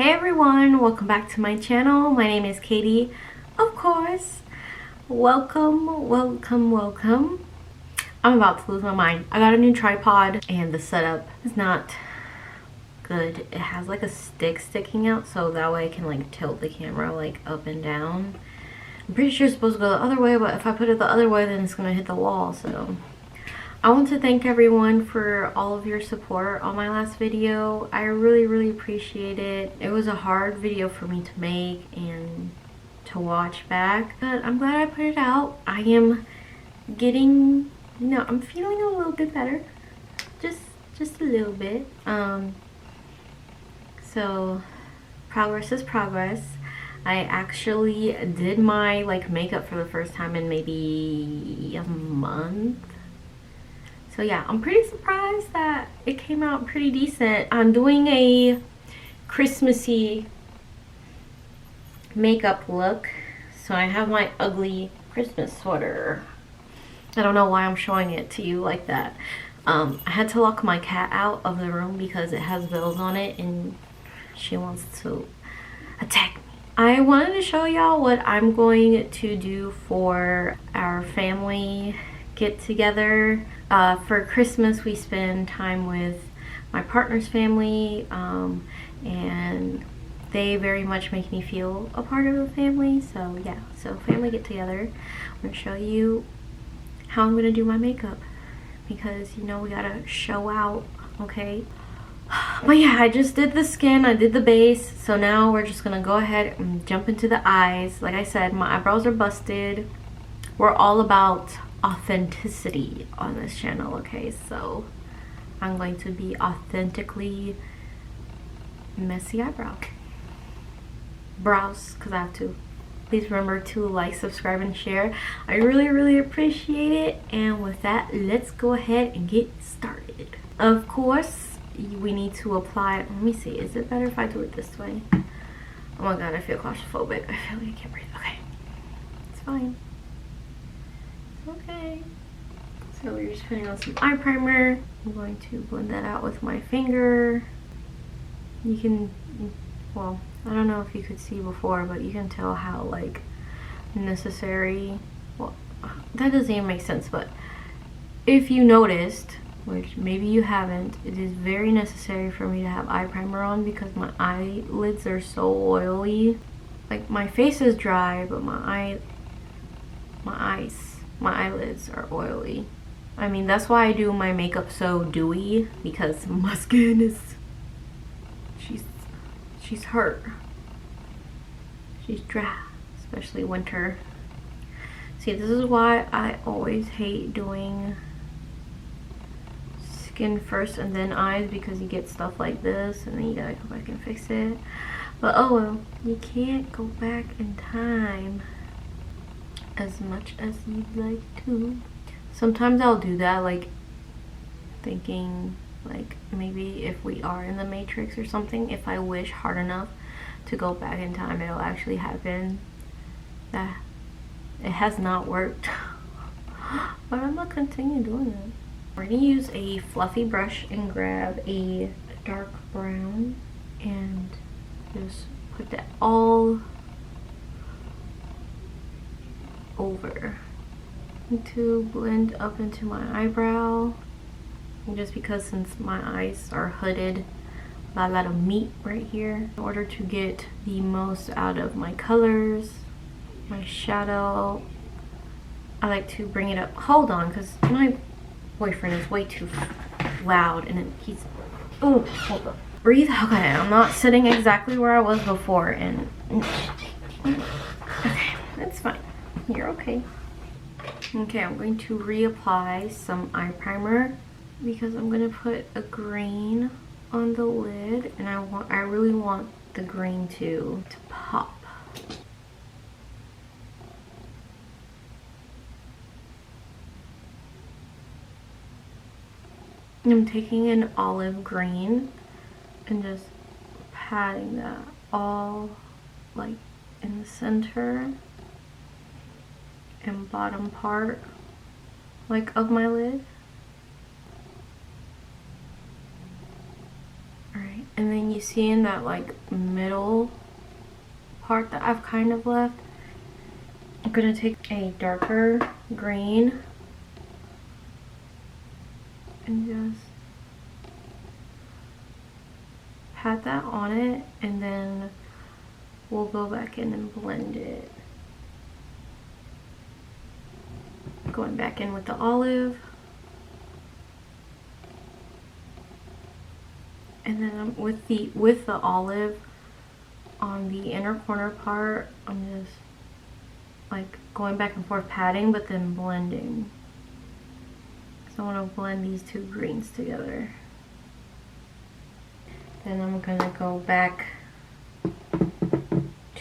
Hey everyone, welcome back to my channel. My name is Katie, of course. Welcome, welcome, welcome. I'm about to lose my mind. I got a new tripod and the setup is not good. It has like a stick sticking out so that way I can like tilt the camera like up and down. I'm pretty sure it's supposed to go the other way, but if I put it the other way then it's gonna hit the wall. So I want to thank everyone for all of your support on my last video. I really appreciate it. It was a hard video for me to make and to watch back, but I'm glad I put it out. I am getting, I'm feeling a little bit better. Just a little bit. So progress is progress. I actually did my makeup for the first time in maybe a month. So yeah, I'm pretty surprised that it came out pretty decent. I'm doing a Christmassy makeup look. So I have my ugly Christmas sweater. I don't know why I'm showing it to you like that. I had to lock my cat out of the room because it has bells on it and she wants to attack me. I wanted to show y'all what I'm going to do for our family get together. For Christmas we spend time with my partner's family, and they very much make me feel a part of the family. So yeah, so family get together. I'm gonna show you how I'm gonna do my makeup because we gotta show out, okay? But yeah, I just did the skin, I did the base, so now we're just gonna go ahead and jump into the eyes. Like I said, my eyebrows are busted. We're all about authenticity on this channel, okay? So I'm going to be authentically messy brows because I have to. Please remember to like, subscribe, and share. I really appreciate it. And with that, let's go ahead and get started. Of course, we need to apply. Let me see, is it better if I do it this way? Oh my god, I feel claustrophobic. I feel like I can't breathe. Okay, it's fine. Okay, so we're just putting on some eye primer. I'm going to blend that out with my finger. You can, well, I don't know if you could see before, but you can tell how necessary, well, that doesn't even make sense, but if you noticed, which maybe you haven't, it is very necessary for me to have eye primer on because my eyelids are so oily. Like, my face is dry, but my eyelids are oily. I mean, that's why I do my makeup so dewy, because my skin is, she's hurt. She's dry, especially winter. See, this is why I always hate doing skin first and then eyes, because you get stuff like this and then you gotta go back and fix it. But oh well, you can't go back in time as much as you'd like to. Sometimes I'll do that, thinking maybe if we are in the Matrix or something, if I wish hard enough to go back in time, it'll actually happen. That it has not worked. But I'm gonna continue doing it. We're gonna use a fluffy brush and grab a dark brown and just put that all over to blend up into my eyebrow. And just because since my eyes are hooded by a lot of meat right here, in order to get the most out of my colors, my shadow, I like to bring it up. Hold on, because my boyfriend is way too loud and he's, oh, hold up. Breathe. Okay, I'm not sitting exactly where I was before, and okay, that's fine. You're okay. Okay, I'm going to reapply some eye primer because I'm going to put a green on the lid, and I really want the green to pop. I'm taking an olive green and just patting that all in the center and bottom part of my lid. Alright, And then you see in that like middle part that I've kind of left, I'm gonna take a darker green and just pat that on it, and then we'll go back in and blend it. Going back in with the olive. And then with the olive on the inner corner part, I'm just like going back and forth patting, but then blending. So I want to blend these two greens together. Then I'm gonna go back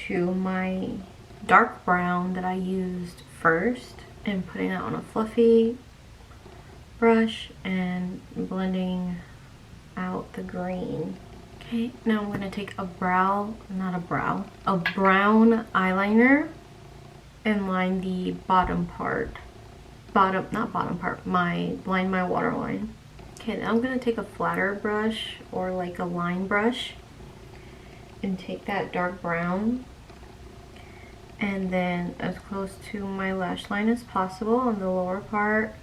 to my dark brown that I used first and putting that on a fluffy brush and blending out the green. Okay, now I'm gonna take a brown eyeliner and line the bottom part. Line my waterline. Okay, now I'm gonna take a flatter brush or like a line brush and take that dark brown and then as close to my lash line as possible on the lower part,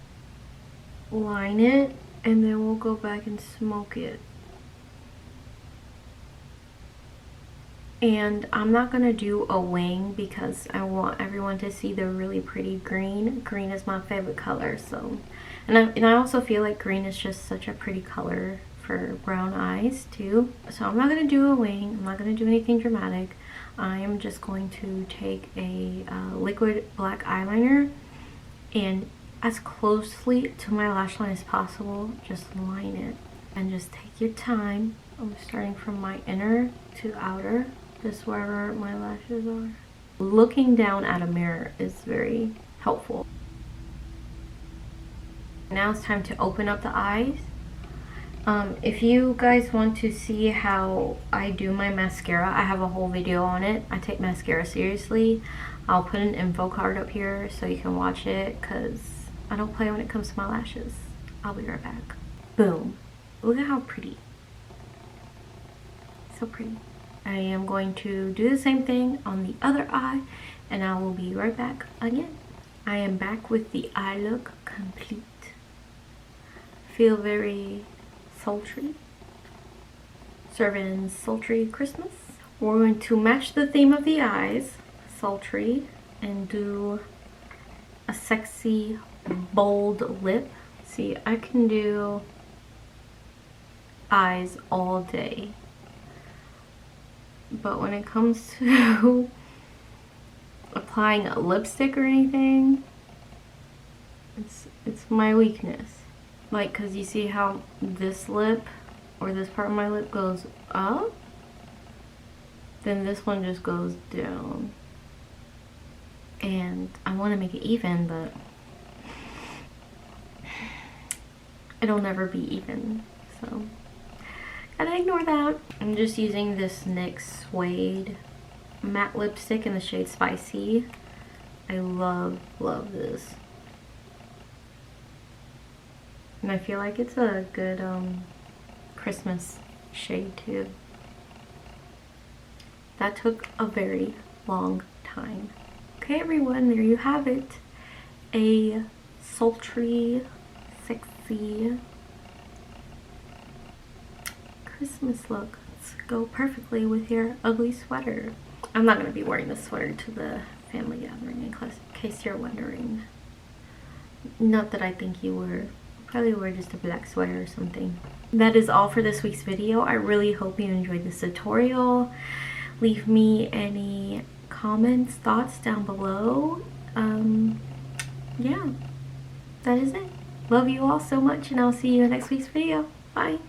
line it, and then we'll go back and smoke it. And I'm not gonna do a wing because I want everyone to see the really pretty green. Green is my favorite color, so and I also feel like green is just such a pretty color for brown eyes too. So I'm not gonna do a wing. I'm not gonna do anything dramatic. I am just going to take a liquid black eyeliner and as closely to my lash line as possible, just line it and just take your time. I'm starting from my inner to outer, just wherever my lashes are. Looking down at a mirror is very helpful. Now it's time to open up the eyes. If you guys want to see how I do my mascara, I have a whole video on it. I take mascara seriously. I'll put an info card up here so you can watch it because I don't play when it comes to my lashes. I'll be right back. Boom. Look at how pretty. So pretty. I am going to do the same thing on the other eye and I will be right back again. I am back with the eye look complete. Feel very sultry. Serving sultry Christmas. We're going to match the theme of the eyes, sultry, and do a sexy bold lip. See, I can do eyes all day, but when it comes to applying a lipstick or anything, it's my weakness. Like, cause you see how this lip or this part of my lip goes up, then this one just goes down, and I want to make it even, but it'll never be even, so gotta ignore that. I'm just using this NYX Suede matte lipstick in the shade Spicy. I love this, and I feel like it's a good Christmas shade too. That took a very long time. Okay everyone, there you have it. A sultry, sexy Christmas look. Let's go perfectly with your ugly sweater. I'm not going to be wearing this sweater to the family gathering in case you're wondering. Not that I think you were. Probably wear just a black sweater or something. That is all for this week's video. I really hope you enjoyed this tutorial. Leave me any comments, thoughts down below. Yeah, that is it. Love you all so much, and I'll see you in next week's video. Bye.